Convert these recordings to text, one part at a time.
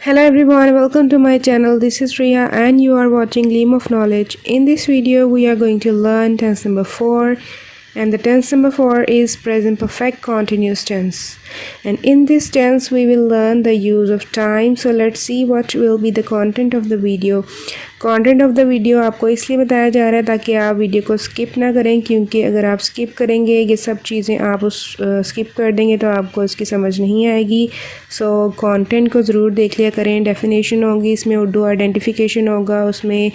Hello everyone, welcome to my channel. This is Riya and you are watching Gleam of Knowledge. In this video we are going to learn tense number 4, and the tense number 4 is present perfect continuous tense. And in this tense we will learn the use of time. So let's see what will be the content of the video. Content of the video आपको इसलिए बताया जा रहा है ताकि आप video को skip ना करें, क्योंकि अगर आप स्किप करेंगे ये सब चीज़ें आप स्किप कर देंगे तो आपको इसकी समझ नहीं आएगी। सो कंटेंट को ज़रूर देख लिया करें। डेफिनेशन होगी इसमें, उर्दू आइडेंटिफिकेशन होगा, उसमें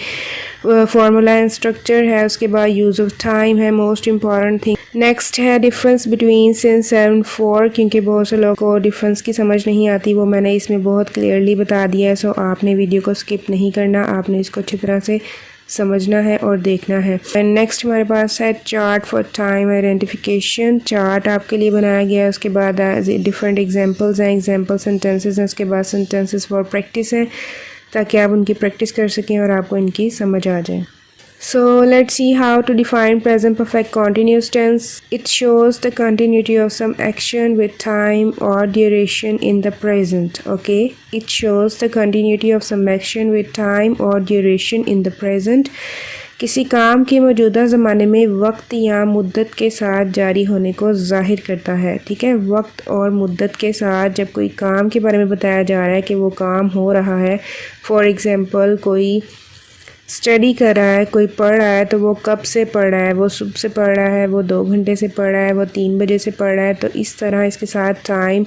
फार्मूला एंड स्ट्रक्चर है, उसके बाद यूज़ ऑफ टाइम है, मोस्ट इम्पॉर्टेंट थिंग। नेक्स्ट है difference between since and for, क्योंकि बहुत से लोगों को डिफरेंस की समझ नहीं आती, वो मैंने इसमें बहुत क्लियरली बता दिया है। सो आपने वीडियो को स्किप नहीं करना, आपने इसको अच्छी तरह से समझना है और देखना है। एंड नेक्स्ट हमारे पास है chart for time identification. Chart आपके लिए बनाया गया है, उसके बाद डिफरेंट एग्जांपल्स हैं, एग्जांपल सेंटेंसेस हैं, उसके बाद सेंटेंसेस फॉर प्रैक्टिस हैं ताकि आप उनकी प्रैक्टिस कर सकें और आपको इनकी समझ आ जाए। So let's see how to define present perfect continuous tense. It shows the continuity of some action with time or duration in the present. Okay, it shows the continuity of some action with time or duration in the present. किसी काम के मौजूदा ज़माने में वक्त या मुद्दत के साथ जारी होने को ज़ाहिर करता है। ठीक है, वक्त और मुद्दत के साथ जब कोई काम के बारे में बताया जा रहा है कि वो काम हो रहा है, फॉर एग्ज़ाम्पल कोई स्टडी कर रहा है, कोई पढ़ रहा है, तो वो कब से पढ़ रहा है, वो सुबह से पढ़ रहा है, वो 2 घंटे से पढ़ रहा है, वो 3 बजे से पढ़ रहा है, तो इस तरह इसके साथ टाइम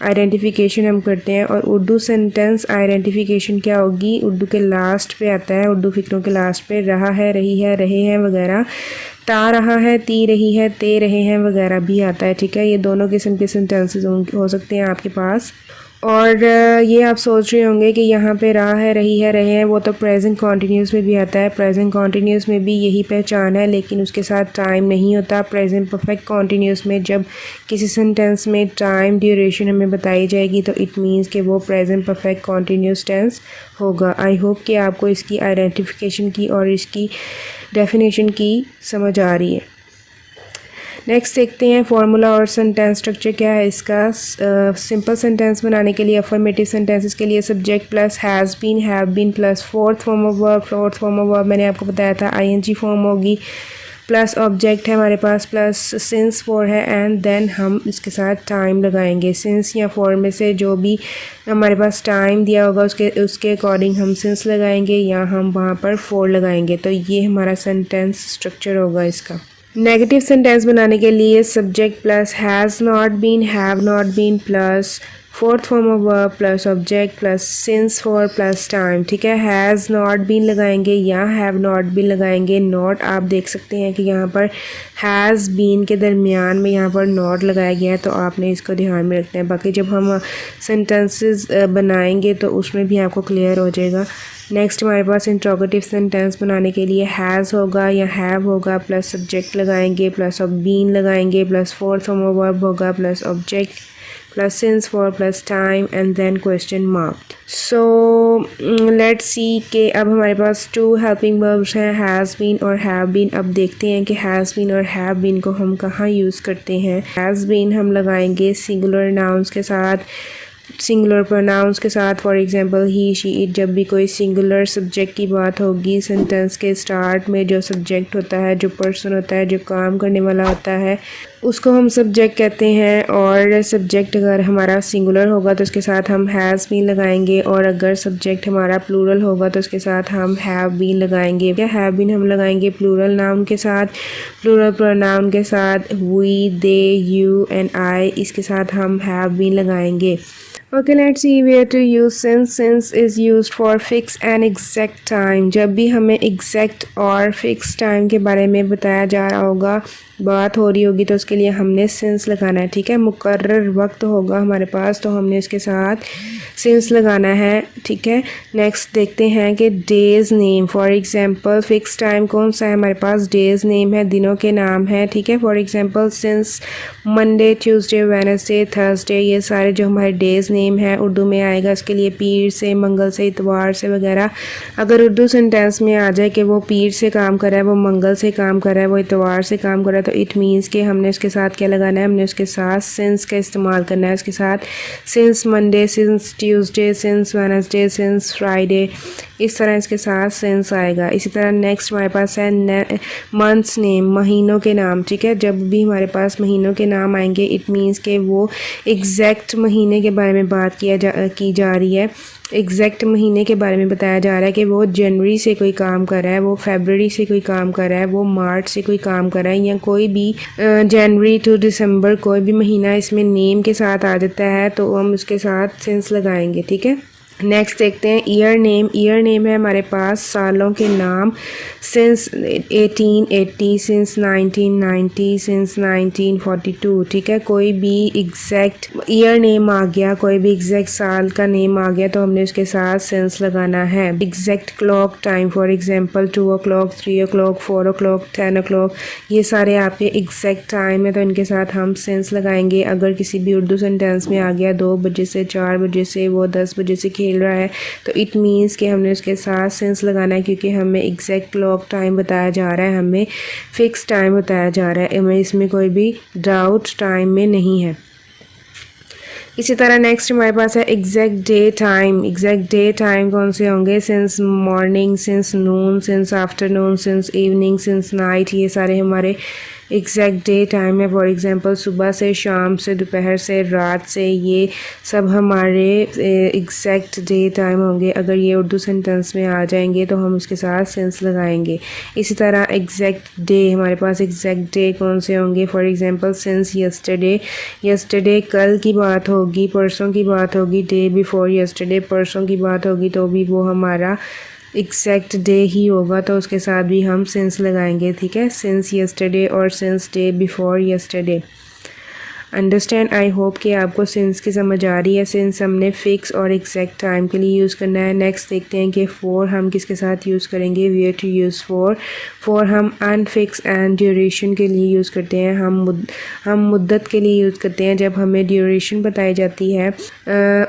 आइडेंटिफिकेशन हम करते हैं। और उर्दू सेंटेंस आइडेंटिफिकेशन क्या होगी, उर्दू के लास्ट पे आता है, उर्दू फिक्रों के लास्ट पे रहा है, रही है, रहे हैं वगैरह, ता रहा है, ती रही है, ते रहे हैं वगैरह भी आता है। ठीक है, ये दोनों किस्म के सेंटेंसेस हो सकते हैं आपके पास। और ये आप सोच रहे होंगे कि यहाँ पे रहा है, रही है, रहे हैं, वो तो प्रेजेंट कॉन्टीन्यूस में भी आता है। प्रेजेंट कॉन्टीन्यूस में भी यही पहचान है, लेकिन उसके साथ टाइम नहीं होता। प्रेजेंट परफेक्ट कॉन्टीन्यूस में जब किसी सेंटेंस में टाइम ड्यूरेशन हमें बताई जाएगी तो इट मीन्स कि वो प्रेजेंट परफेक्ट कॉन्टीन्यूस टेंस होगा। आई होप कि आपको इसकी आइडेंटिफिकेशन की और इसकी डेफिनेशन की समझ आ रही है। नेक्स्ट देखते हैं फार्मूला और सेंटेंस स्ट्रक्चर क्या है इसका। सिंपल सेंटेंस बनाने के लिए, अफर्मेटिव सेंटेंसेस के लिए subject plus has been, have been plus fourth form of verb. Fourth form of verb मैंने आपको बताया था आईएनजी फॉर्म होगी, प्लस ऑब्जेक्ट है हमारे पास, प्लस सिंस फॉर है, एंड देन हम इसके साथ टाइम लगाएंगे। सिंस या फॉर में से जो भी हमारे पास टाइम दिया होगा उसके अकॉर्डिंग हम सिंस लगाएंगे या हम वहाँ पर फॉर लगाएंगे। तो ये हमारा सेंटेंस स्ट्रक्चर होगा इसका। नेगेटिव सेंटेंस बनाने के लिए subject plus has not been, have not been plus fourth form of verb plus object plus since for plus time. ठीक है, हैज़ नॉट बीन लगाएंगे या हैव नॉट बीन लगाएंगे। नॉट आप देख सकते हैं कि यहाँ पर हैज़ बीन के दरमियान में यहाँ पर नॉट लगाया गया है, तो आपने इसको ध्यान में रखना है। बाकी जब हम सेंटेंसेस बनाएंगे तो उसमें भी आपको क्लियर हो जाएगा। नेक्स्ट हमारे पास इंट्रोगेटिव सेंटेंस बनाने के लिए हैज़ होगा या हैव होगा, प्लस सब्जेक्ट लगाएंगे, प्लस ऑफ बीन लगाएंगे, plus fourth form of verb होगा, plus object plus since for plus time and then question mark. So let's see कि अब हमारे पास 2 हेल्पिंग वर्ब्स हैं, हैज़ बीन और हैव बीन। अब देखते हैं कि हैज़ बीन और हैव बीन को हम कहाँ यूज़ करते हैं। हैज़ बीन हम लगाएंगे सिंगुलर नाउन्स के साथ, सिंगुलर प्रोनाउंस के साथ, for example he, she, it. जब भी कोई सिंगुलर सब्जेक्ट की बात होगी, सेंटेंस के स्टार्ट में जो सब्जेक्ट होता है, जो पर्सन होता है, जो काम करने वाला होता है, उसको हम सब्जेक्ट कहते हैं। और सब्जेक्ट अगर हमारा सिंगुलर होगा तो उसके साथ हम हैज़ बीन लगाएंगे, और अगर सब्जेक्ट हमारा प्लूरल होगा तो उसके साथ हम हैव बीन लगाएंगे। क्या हैव बीन हम लगाएंगे प्लूरल नाउन के साथ, प्लूरल प्रोनाउन के साथ, we, they, you and I, इसके साथ हम हैव बीन लगाएंगे। Okay, let's see where to use since. Since is used for fixed and exact time. जब भी हमें exact और fixed time के बारे में बताया जा रहा होगा, बात हो रही होगी, तो उसके लिए हमने since लगाना है। ठीक है, मुकर्रर वक्त होगा हमारे पास तो हमने इसके साथ since लगाना है। ठीक है, नेक्स्ट देखते हैं कि days name, for example fix time कौन सा है हमारे पास, डेज नेम है, दिनों के नाम है। ठीक है, for example since Monday, Tuesday, Wednesday, Thursday, ये सारे जो हमारे डेज नेम है उर्दू में आएगा। इसके लिए पीर से, मंगल से, इतवार से वगैरह। अगर उर्दू सेंटेंस में आ जाए कि वो पीर से काम कर रहा है, वो मंगल से काम कर रहा है, वो इतवार से काम कर रहा है, तो तो इट मीन्स कि हमने उसके साथ क्या लगाना है, हमने उसके साथ सिंस का इस्तेमाल करना है। उसके साथ since Monday, since Tuesday, since Wednesday, since Friday, इस तरह इसके साथ सिंस आएगा। इसी तरह नेक्स्ट हमारे पास है मंथ्स नेम, महीनों के नाम। ठीक है, जब भी हमारे पास महीनों के नाम आएंगे इट मीन्स के वो एग्जैक्ट महीने के बारे में बात की जा रही है, एग्जैक्ट महीने के बारे में बताया जा रहा है कि वो जनवरी से कोई काम कर रहा है, वो फरवरी से कोई काम कर रहा है, वो मार्च से कोई काम कर रहा है, या कोई भी जनवरी टू दिसंबर कोई भी महीना इसमें नेम के साथ आ जाता है तो हम उसके साथ सिंस लगाएंगे। ठीक है, नेक्स्ट देखते हैं ईयर नेम। ईयर नेम है हमारे पास सालों के नाम, सिंस 1880, सिंस 1990, सिंस 1942। ठीक है, कोई भी एग्जैक्ट ईयर नेम आ गया, कोई भी एग्जैक्ट साल का नेम आ गया तो हमने उसके साथ सिंस लगाना है। Exact clock time, for example 2 o'clock, 3 o'clock, 4 o'clock, 10 o'clock, ये सारे आपके एग्जैक्ट टाइम है तो इनके साथ हम सिंस लगाएंगे। अगर किसी भी उर्दू सेंटेंस में आ गया 2 बजे से 4 बजे से, वो 10 बजे से खेल रहा है तो इट मीन्स कि हमने उसके साथ सिंस लगाना है, क्योंकि हमें एग्जैक्ट क्लॉक टाइम बताया जा रहा है, हमें फिक्स टाइम बताया जा रहा है, हमें इसमें कोई भी डाउट टाइम में नहीं है। इसी तरह नेक्स्ट हमारे पास है exact day time. Exact day time कौन से होंगे, since morning, since noon, since afternoon, since evening, since night, ये सारे हमारे एग्जैक्ट डे टाइम है। फॉर एग्जांपल सुबह से शाम से, दोपहर से, रात से, ये सब हमारे एग्जैक्ट डे टाइम होंगे। अगर ये उर्दू सेंटेंस में आ जाएंगे तो हम उसके साथ सेंस लगाएंगे। इसी तरह एग्जैक्ट डे, हमारे पास एग्जैक्ट डे कौन से होंगे, for example since yesterday, yesterday कल की बात होगी, परसों की बात होगी, डे बिफोर यस्टरडे परसों की बात होगी तो भी वो हमारा एग्जैक्ट डे ही होगा तो उसके साथ भी हम सिंस लगाएंगे। ठीक है, सिंस यस्टरडे और since day before yesterday. Understand, आई होप कि आपको सिंस की समझ आ रही है। सिंस हमने फिक्स और एग्जैक्ट टाइम के लिए यूज़ करना है। नेक्स्ट देखते हैं कि फॉर हम किसके साथ यूज़ करेंगे, where to use for. For हम अनफिक्स एंड ड्यूरेशन के लिए यूज़ करते हैं, हम मुद्दत के लिए यूज़ करते हैं जब हमें ड्यूरेशन बताई जाती है।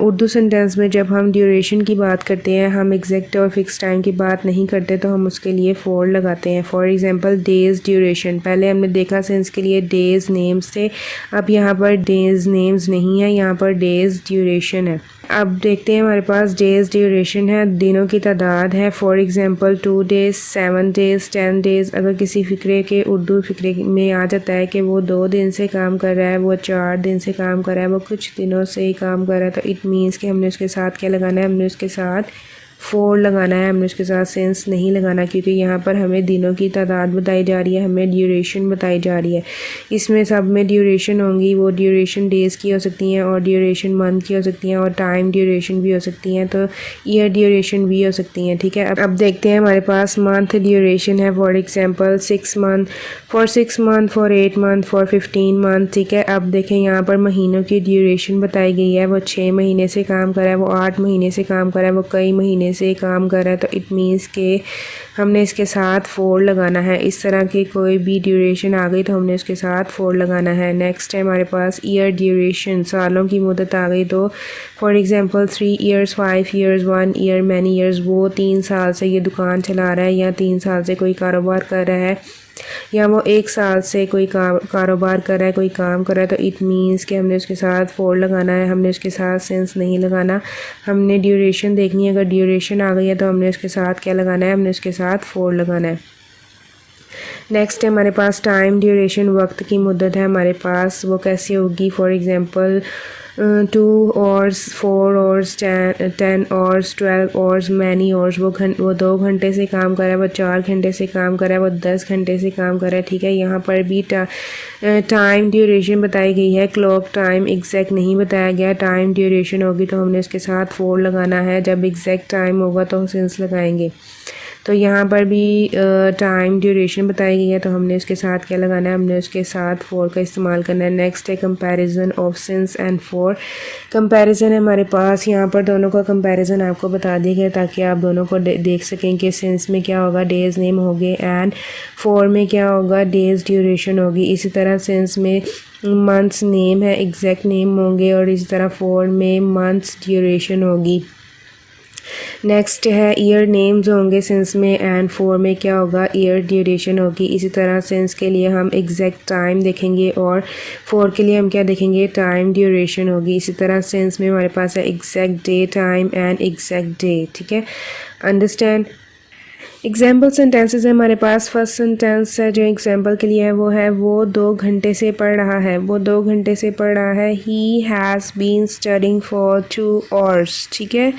उर्दू सेंटेंस में जब हम ड्यूरेशन की बात करते हैं, हम एग्जैक्ट और फिक्स टाइम की बात नहीं करते तो हम उसके लिए फॉर लगाते हैं। फॉर एग्जांपल डेज़ ड्यूरेशन, पहले हमने देखा सिंस के लिए डेज़ नेम्स थे, अब यहाँ पर डेज नेम्स नहीं है, यहाँ पर डेज ड्यूरेशन है। अब देखते हैं हमारे पास डेज ड्यूरेशन है, दिनों की तादाद है। For example 2 days, 7 days, 10 days। अगर किसी फ़िक्रे के उर्दू फ़िक्रे में आ जाता है कि वो 2 दिन से काम कर रहा है, वो 4 दिन से काम कर रहा है, वो कुछ दिनों से ही काम कर रहा है तो इट मीन्स कि हमने उसके साथ क्या लगाना है, हमने उसके साथ फॉर लगाना है, हमने उसके साथ सेंस नहीं लगाना, क्योंकि यहाँ पर हमें दिनों की तादाद बताई जा रही है, हमें ड्यूरेशन बताई जा रही है। इसमें सब में ड्यूरेशन होंगी, वो ड्यूरेशन डेज़ की हो सकती हैं और ड्यूरेशन मंथ की हो सकती हैं और टाइम ड्यूरेशन भी हो सकती हैं, तो ईयर ड्यूरेशन भी हो सकती हैं। ठीक है, अब देखते हैं हमारे पास मंथ ड्यूरेशन है। For example 6 month, for 6 month, for 8 month, for 15 month। ठीक है, अब देखें यहाँ पर महीनों की ड्यूरेशन बताई गई है, वो 6 महीने से काम कर रहा है, वो 8 महीने से काम कर रहा है, वो कई महीने से काम कर रहा है तो इट मीन्स के हमने इसके साथ फॉर लगाना है। इस तरह की कोई भी ड्यूरेशन आ गई तो हमने उसके साथ फॉर लगाना है। नेक्स्ट है हमारे पास ईयर ड्यूरेशन, सालों की मुद्दत आ गई तो for example 3 years, 5 years, 1 year, many years। वो 3 साल से ये दुकान चला रहा है या 3 साल से कोई कारोबार कर रहा है या वो 1 साल से कोई कारोबार कर रहा है, कोई काम कर रहा है तो इट मीन्स कि हमने उसके साथ फॉर लगाना है, हमने उसके साथ सेंस नहीं लगाना। हमने ड्यूरेशन देखनी है, अगर ड्यूरेशन आ गई है तो हमने उसके साथ क्या लगाना है, हमने उसके साथ फॉर लगाना है। नेक्स्ट है हमारे पास टाइम ड्यूरेशन, वक्त की मुद्दत है हमारे पास, वो कैसे होगी। For example 2 hours, 4 hours, 10 hours, 12 hours, many hours। वो 2 घंटे से काम कर रहा है, वो 4 घंटे से काम कर रहा है, वो 10 घंटे से काम कर रहा है। ठीक है, यहाँ पर भी टाइम ड्यूरेशन बताई गई है, क्लॉक टाइम एग्जैक्ट नहीं बताया गया। टाइम ड्यूरेशन होगी तो हमने उसके साथ फॉर लगाना है, जब एग्जैक्ट टाइम होगा तो सिंस लगाएंगे। तो यहाँ पर भी टाइम ड्यूरेशन बताई गई है तो हमने उसके साथ क्या लगाना है, हमने उसके साथ फॉर का इस्तेमाल करना है। नेक्स्ट है comparison of since and for. Comparison है हमारे पास, यहाँ पर दोनों का कंपैरिजन आपको बता दिया गया ताकि आप दोनों को देख सकें कि सिंस में क्या होगा, डेज़ नेम होंगे, एंड फॉर में क्या होगा, डेज़ ड्यूरेशन होगी। इसी तरह सिंस में मंथ्स नेम है, एग्जैक्ट नेम होंगे और इसी तरह फॉर में मंथ्स ड्यूरेशन होगी। नेक्स्ट है ईयर नेम्स होंगे सिंस में, एंड फॉर में क्या होगा, ईयर ड्यूरेशन होगी। इसी तरह सिंस के लिए हम एग्जैक्ट टाइम देखेंगे और फॉर के लिए हम क्या देखेंगे, टाइम ड्यूरेशन होगी। इसी तरह सिंस में हमारे पास है exact day time and exact day, ठीक है, अंडरस्टैंड। एग्जाम्पल सेंटेंसेस है हमारे पास। फर्स्ट सेंटेंस है जो एग्जाम्पल के लिए है वो 2 घंटे से पढ़ रहा है, वो 2 घंटे से पढ़ रहा है। He has been studying for 2 hours, ठीक है।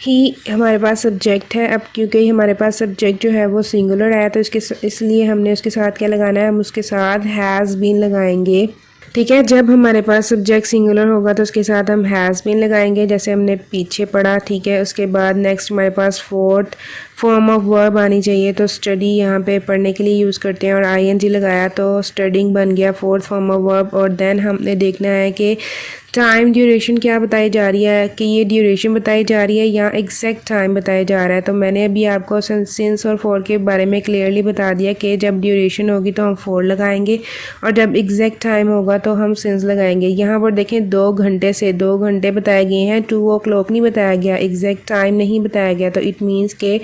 ही हमारे पास सब्जेक्ट है। अब क्योंकि हमारे पास सब्जेक्ट जो है वो सिंगुलर है तो इसलिए हमने उसके साथ क्या लगाना है, हम उसके साथ हैज़ बीन लगाएंगे, ठीक है। जब हमारे पास सब्जेक्ट सिंगुलर होगा तो उसके साथ हम हैज़ बीन लगाएंगे, जैसे हमने पीछे पढ़ा, ठीक है। उसके बाद नेक्स्ट हमारे पास फोर्थ फॉर्म ऑफ वर्ब आनी चाहिए, तो स्टडी यहाँ पे पढ़ने के लिए यूज़ करते हैं और आईएनजी लगाया तो स्टडिंग बन गया फोर्थ फॉर्म ऑफ वर्ब। और देन हमने देखना है कि टाइम ड्यूरेशन क्या बताई जा रही है, कि ये ड्यूरेशन बताई जा रही है या एग्जैक्ट टाइम बताया जा रहा है। तो मैंने अभी आपको सिंस और फॉर के बारे में क्लियरली बता दिया कि जब ड्यूरेशन होगी तो हम फॉर लगाएंगे और जब एग्जैक्ट टाइम होगा तो हम सिंस लगाएंगे। यहाँ पर देखें 2 घंटे से 2 घंटे बताए गए हैं, 2 o'clock नहीं बताया गया, एग्जैक्ट टाइम नहीं बताया गया। तो इट मीन्स के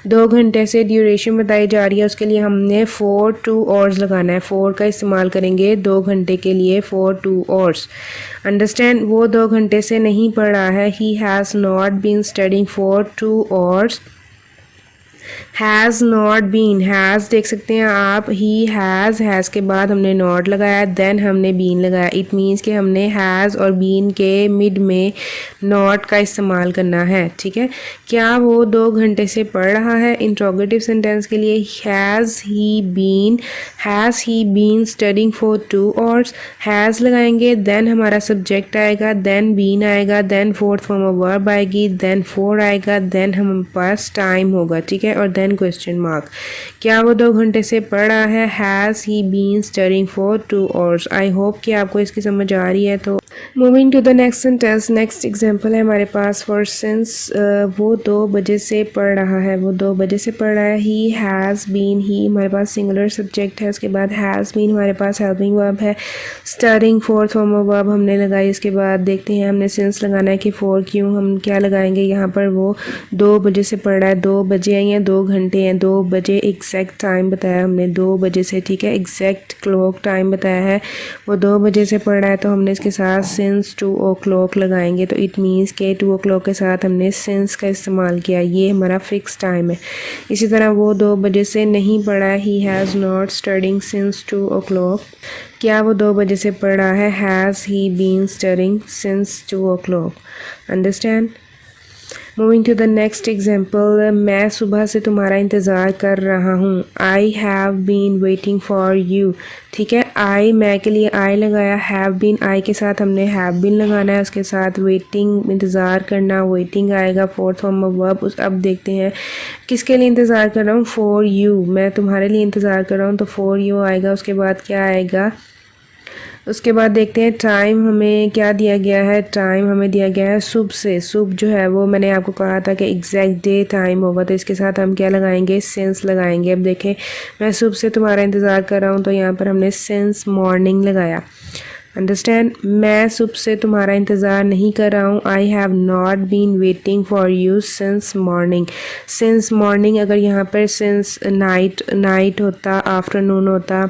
2 घंटे से ड्यूरेशन बताई जा रही है, उसके लिए हमने फॉर 2 hours लगाना है। फॉर का इस्तेमाल करेंगे 2 घंटे के लिए, फॉर 2 hours, अंडरस्टैंड। वो 2 घंटे से नहीं पढ़ रहा है। He has not been studying for 2 hours। Has not been, has देख सकते हैं आप, ही हैज़ के बाद हमने नॉट लगाया, देन हमने बीन लगाया। इट मीन्स कि हमने हैज़ और बीन के मिड में नॉट का इस्तेमाल करना है, ठीक है। क्या वो 2 घंटे से पढ़ रहा है, इंट्रोगेटिव सेंटेंस के लिए has he been studying for 2 hours। Has लगाएंगे, देन हमारा सब्जेक्ट आएगा, देन बीन आएगा, then fourth form of verb आएगी, देन फॉर आएगा, देन हमारे पास टाइम होगा, ठीक है, और देन क्वेश्चन मार्क। क्या वो 2 घंटे से पढ़ रहा है, has he been studying for 2 hours। I hope कि आपको इसकी समझ आ रही है। तो moving to the next sentence, next example है हमारे पास। फॉर सिंस वो 2 बजे से पढ़ रहा है, वो 2 बजे से पढ़ रहा है। ही हैज़ बीन, ही हमारे पास सिंगुलर सब्जेक्ट है, उसके बाद हैज़ बीन हमारे पास हेल्पिंग वर्ब है, studying fourth form of verb हमने लगाई। इसके बाद देखते हैं हमने सिंस लगाना है कि फॉर क्यों, हम क्या लगाएंगे यहाँ पर। वो 2 बजे से पढ़ रहा है, 2 बजे हैं या 2 घंटे हैं, 2 बजे एग्जैक्ट टाइम बताया हमने, 2 बजे से, ठीक है, एग्जैक्ट क्लॉक टाइम बताया है। वो 2 बजे से पढ़ रहा है तो हमने इसके साथ सिंस 2 o'clock लगाएंगे। तो इट मीन्स के 2 o'clock के साथ हमने सिंस का इस्तेमाल किया, ये हमारा फिक्स टाइम है। इसी तरह वो 2 बजे से नहीं पढ़ा है, he has not studying since 2 o'clock। क्या वो 2 बजे से पढ़ रहा है, has he been studying since 2 o'clock, understand. Moving to the next example, मैं सुबह से तुम्हारा इंतज़ार कर रहा हूँ। I have been waiting for you, ठीक है। आई, मैं के लिए आई लगाया, हैव बीन, आई के साथ हमने हैव बीन लगाना है, उसके साथ वेटिंग, इंतज़ार करना, वेटिंग आएगा, फोर्थ फॉर्म ऑफ वर्ब। अब देखते हैं किसके लिए इंतज़ार कर रहा हूँ, फॉर यू, मैं तुम्हारे लिए इंतज़ार कर रहा हूँ, तो फॉर यू आएगा। उसके बाद क्या आएगा, उसके बाद देखते हैं टाइम हमें क्या दिया गया है। टाइम हमें दिया गया है सुबह से, सुबह जो है वो मैंने आपको कहा था कि एग्जैक्ट डे टाइम होगा, तो इसके साथ हम क्या लगाएंगे, सिंस लगाएंगे। अब देखें मैं सुबह से तुम्हारा इंतज़ार कर रहा हूँ, तो यहाँ पर हमने सिंस मॉर्निंग लगाया, अंडरस्टैंड। मैं सुबह से तुम्हारा इंतज़ार नहीं कर रहा हूँ, I have not been waiting for you since morning. Since morning, अगर यहाँ पर सिंस नाइट होता, आफ्टरनून होता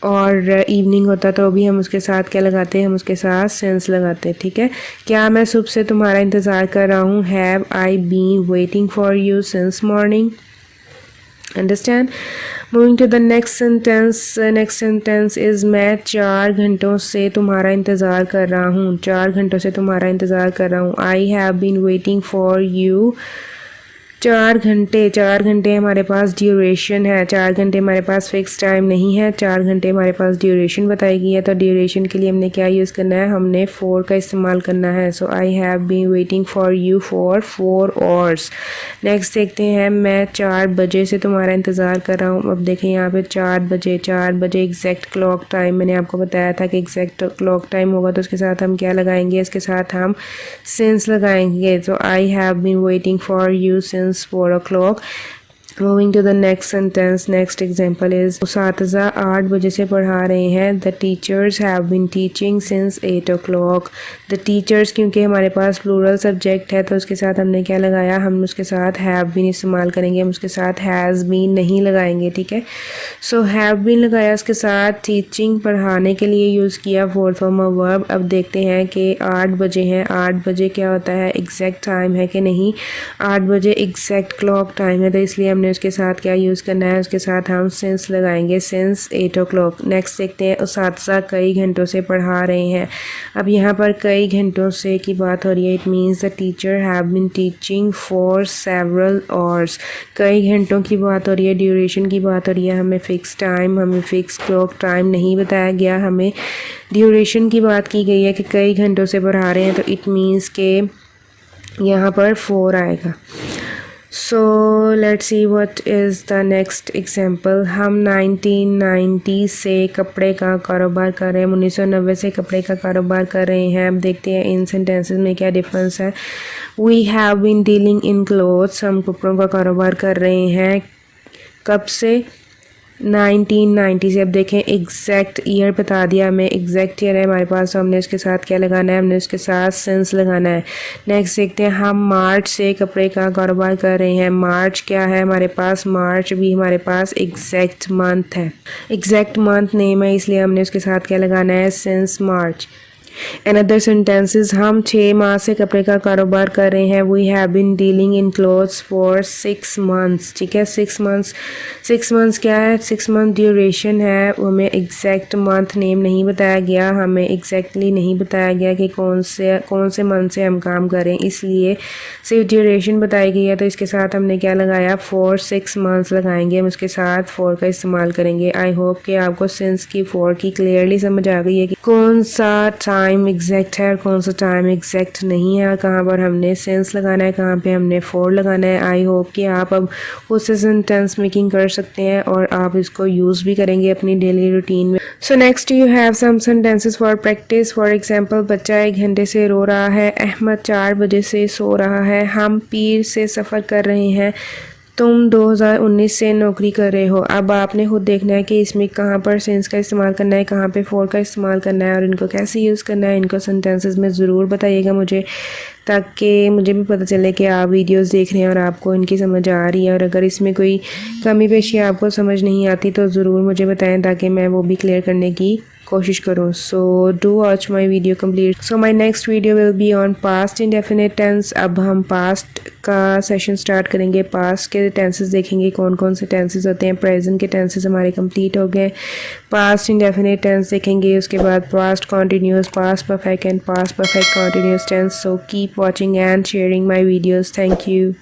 और इवनिंग होता तो भी हम उसके साथ क्या लगाते हैं, हम उसके साथ सिंस लगाते हैं, ठीक है। क्या मैं सुबह से तुम्हारा इंतज़ार कर रहा हूँ, have I been waiting for you since morning, understand. Moving to the next sentence is मैं 4 घंटों से तुम्हारा इंतज़ार कर रहा हूँ, 4 घंटों से तुम्हारा इंतज़ार कर रहा हूँ। I have been waiting for you 4 घंटे, 4 घंटे हमारे पास ड्यूरेशन है, 4 घंटे हमारे पास फिक्स टाइम नहीं है, 4 घंटे हमारे पास ड्यूरेशन बताई गई है। तो ड्यूरेशन के लिए हमने क्या यूज़ करना है, हमने फॉर का इस्तेमाल करना है। So I have been waiting for you for 4 hours। Next देखते हैं, मैं 4 बजे से तुम्हारा इंतज़ार कर रहा हूँ। अब देखें यहाँ पे 4 बजे एग्जैक्ट क्लॉक टाइम मैंने आपको बताया था कि एग्जैक्ट क्लॉक टाइम होगा, तो उसके साथ हम क्या लगाएंगे, इसके साथ हम सिंस लगाएंगे। तो I have been waiting for you since 4 o'clock। Moving to the next sentence, next example is उसातिज़ा 8 बजे से पढ़ा रहे हैं। The teachers have been teaching since 8 o'clock। The teachers, क्योंकि हमारे पास प्लूरल सब्जेक्ट है तो उसके साथ हमने क्या लगाया, हम उसके साथ हैव बीन इस्तेमाल करेंगे, हम उसके साथ हैज़ बीन नहीं लगाएंगे, ठीक है। सो हैव बीन लगाया उसके साथ, टीचिंग पढ़ाने के लिए यूज़ किया फोर्थ फॉर्म ऑफ वर्ब। अब देखते हैं कि 8 बजे हैं, 8 बजे क्या होता है, एग्जैक्ट टाइम है कि नहीं, 8 बजे एग्जैक्ट क्लॉक टाइम है, तो इसलिए हमने उसके साथ क्या यूज़ करना है, उसके साथ हम सिंस लगाएंगे, सिंस 8 o'clock। नेक्स्ट देखते हैं, उस्ताद कई घंटों से पढ़ा रहे हैं। अब यहाँ पर कई घंटों से की बात हो रही है, it means the teacher have been teaching for several hours. कई घंटों की बात हो रही है, ड्यूरेशन की बात हो रही है, हमें फ़िक्स टाइम, हमें फ़िक्स क्लॉक टाइम नहीं बताया गया, हमें ड्यूरेशन की बात की गई है कि कई घंटों से पढ़ा रहे हैं, तो इट मीन्स के यहाँ पर 4 आएगा। सो let's see what is the next example. हम 1990 से कपड़े का कारोबार कर रहे हैं, 1990 से कपड़े का कारोबार कर रहे हैं। अब देखते हैं इन सेंटेंसेस में क्या डिफरेंस है। We have been dealing in clothes, हम कपड़ों का कारोबार कर रहे हैं। कब से, 1990 से। अब देखें एग्जैक्ट ईयर बता दिया हमें, एग्जैक्ट ईयर है हमारे पास, तो हमने इसके साथ क्या लगाना है, हमने इसके साथ सिंस लगाना है। नेक्स्ट देखते हैं, हम मार्च से कपड़े का कारोबार कर रहे हैं। मार्च क्या है हमारे पास, मार्च भी हमारे पास एग्जैक्ट मंथ है, एग्जैक्ट मंथ नेम है, इसलिए हमने उसके साथ क्या लगाना है, since March. And other sentences, हम 6 माह से कपड़े का कारोबार कर रहे हैं। We have been dealing in clothes for 6 months, ठीक है। 6 months, 6 months क्या है, 6 month ड्यूरेशन है, हमें एग्जैक्ट मंथ नेम नहीं बताया गया, हमें एग्जैक्टली नहीं बताया गया कि कौन से मंथ से हम काम करें, इसलिए सिर्फ ड्यूरेशन बताई गई है, तो इसके साथ हमने क्या लगाया, फॉर 6 months लगाएंगे, हम उसके साथ फॉर का इस्तेमाल करेंगे। आई होप कि आपको सिंस की फॉर की क्लियरली समझ आ गई है कि कौन सा टाइम एग्जैक्ट है और कौन सा टाइम एग्जैक्ट नहीं है, कहाँ पर हमने सेंस लगाना है, कहाँ पे हमने फॉर लगाना है। आई होप कि आप अब उससे सेंटेंस मेकिंग कर सकते हैं और आप इसको यूज़ भी करेंगे अपनी डेली रूटीन में। So next you have some sentences for practice. For example, बच्चा 1 घंटे से रो रहा है, अहमद 4 बजे से सो रहा है, हम पीर से सफ़र कर रहे हैं, तुम 2019 से नौकरी कर रहे हो। अब आपने खुद देखना है कि इसमें कहाँ पर सेंस का इस्तेमाल करना है, कहाँ पे फॉर का इस्तेमाल करना है और इनको कैसे यूज़ करना है। इनको सेंटेंसेस में ज़रूर बताइएगा मुझे, ताकि मुझे भी पता चले कि आप वीडियोस देख रहे हैं और आपको इनकी समझ आ रही है, और अगर इसमें कोई कमी पेशी आपको समझ नहीं आती तो ज़रूर मुझे बताएं ताकि मैं वो भी क्लियर करने की कोशिश करूँ। So do watch my video complete. So my next video will be on past indefinite tense. अब हम पास्ट का सेशन स्टार्ट करेंगे, पास्ट के टेंसेस देखेंगे कौन कौन से टेंसेस होते हैं। प्रेजेंट के टेंसेस हमारे कंप्लीट हो गए, पास्ट इंडेफिनिट टेंस देखेंगे, उसके बाद past continuous, past perfect and past perfect continuous tense. So keep watching and sharing my videos. Thank you.